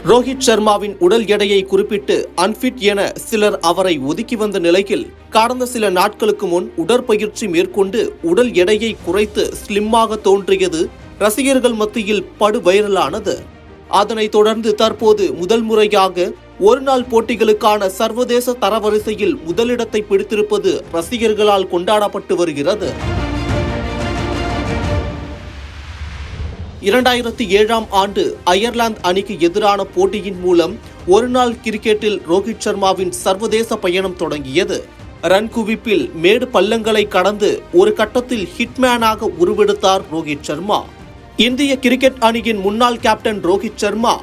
ரோஹித் சர்மாவின் உடல் எடையை குறிப்பிட்டு அன்பிட் என சிலர் அவரை ஒதுக்கி வந்த நிலையில் கடந்த சில நாட்களுக்கு முன் உடற்பயிற்சி மேற்கொண்டு உடல் எடையை குறைத்து ஸ்லிம்மாக தோன்றியது ரசிகர்கள் மத்தியில் படு வைரலானது. அதனைத் தொடர்ந்து தற்போது முதல் முறையாக ஒருநாள் போட்டிகளுக்கான சர்வதேச தரவரிசையில் முதலிடத்தை பிடித்திருப்பது ரசிகர்களால் கொண்டாடப்பட்டு வருகிறது. 2007ஆம் ஆண்டு அயர்லாந்து அணிக்கு எதிரான போட்டியின் மூலம் ஒருநாள் கிரிக்கெட்டில் ரோஹித் சர்மாவின் சர்வதேச பயணம் தொடங்கியது. ரன் குவிப்பில் மேடு பள்ளங்களை கடந்து ஒரு கட்டத்தில் ஹிட்மேனாக உருவெடுத்தார் ரோஹித் சர்மா. இந்திய கிரிக்கெட் அணியின் முன்னாள் கேப்டன் ரோஹித் சர்மா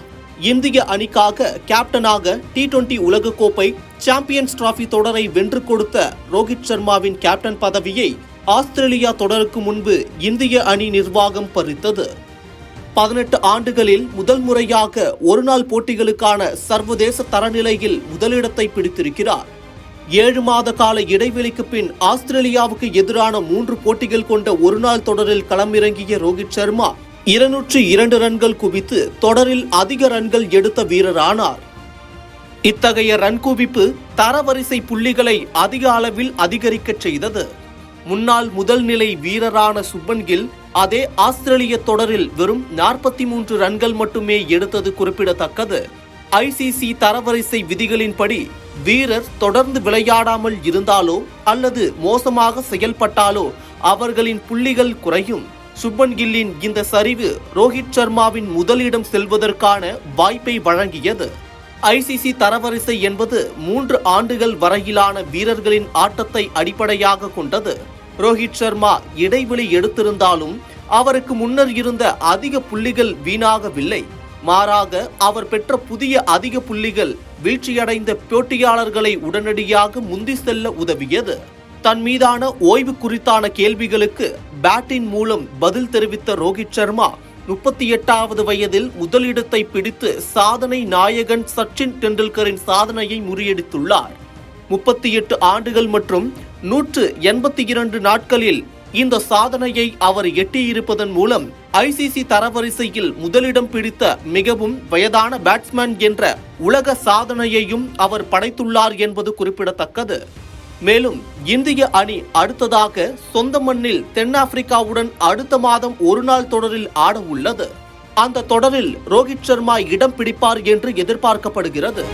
இந்திய அணிக்காக கேப்டனாக T20 உலகக்கோப்பை, சாம்பியன்ஸ் டிராபி தொடரை வென்று கொடுத்த ரோஹித் சர்மாவின் கேப்டன் பதவியை ஆஸ்திரேலியா தொடருக்கு முன்பு இந்திய அணி நிர்வாகம் பறித்தது. 18 ஆண்டுகளில் முதல் முறையாக ஒருநாள் போட்டிகளுக்கான சர்வதேச தரநிலையில் முதலிடத்தை பிடித்திருக்கிறார். 7 மாத கால இடைவெளிக்கு பின் ஆஸ்திரேலியாவுக்கு எதிரான 3 போட்டிகள் கொண்ட ஒருநாள் தொடரில் களமிறங்கிய ரோஹித் சர்மா 202 ரன்கள் குவித்து தொடரில் அதிக ரன்கள் எடுத்த வீரரானார். இத்தகைய ரன் குவிப்பு தரவரிசை புள்ளிகளை அதிக அளவில் அதிகரிக்க செய்தது. முன்னாள் முதல் நிலை வீரரான சுப்மன் கில் அதே ஆஸ்திரேலிய தொடரில் வெறும் 43 ரன்கள் மட்டுமே எடுத்தது குறிப்பிடத்தக்கது. ICC தரவரிசை விதிகளின்படி வீரர் தொடர்ந்து விளையாடாமல் இருந்தாலோ அல்லது மோசமாக செயல்பட்டாலோ அவர்களின் புள்ளிகள் குறையும். சுப்மன் கில்லின் இந்த சரிவு ரோஹித் சர்மாவின் முதலிடம் செல்வதற்கான வாய்ப்பை வழங்கியது. ICC தரவரிசை என்பது 3 ஆண்டுகள் வரையிலான வீரர்களின் ஆட்டத்தை அடிப்படையாக கொண்டது. ரோஹித் சர்மா இடைவெளி எடுத்திருந்தாலும் அவருக்கு முன்னர் இருந்த அதிக புள்ளிகள் வீணாகவில்லை. மாறாக அவர் பெற்ற புதிய அதிக புள்ளிகள் வீழ்ச்சியடைந்த போட்டியாளர்களை உடனடியாக முந்தி செல்ல உதவியது. தன் மீதான ஓய்வு குறித்தான கேள்விகளுக்கு பேட்டின் மூலம் பதில் தெரிவித்த ரோஹித் சர்மா 38வது வயதில் முதலிடத்தை பிடித்து சாதனை நாயகன் சச்சின் டெண்டுல்கரின் சாதனையை முறியடித்துள்ளார். 38 ஆண்டுகள் மற்றும் 182 நாட்களில் இந்த சாதனையை அவர் எட்டியிருப்பதன் மூலம் ICC தரவரிசையில் முதலிடம் பிடித்த மிகவும் வயதான பேட்ஸ்மேன் என்ற உலக சாதனையையும் அவர் படைத்துள்ளார் என்பது குறிப்பிடத்தக்கது. மேலும் இந்திய அணி அடுத்ததாக சொந்த மண்ணில் தென்னாப்பிரிக்காவுடன் அடுத்த மாதம் ஒருநாள் தொடரில் ஆட உள்ளது. அந்த தொடரில் ரோஹித் சர்மா இடம் பிடிப்பார் என்று எதிர்பார்க்கப்படுகிறது.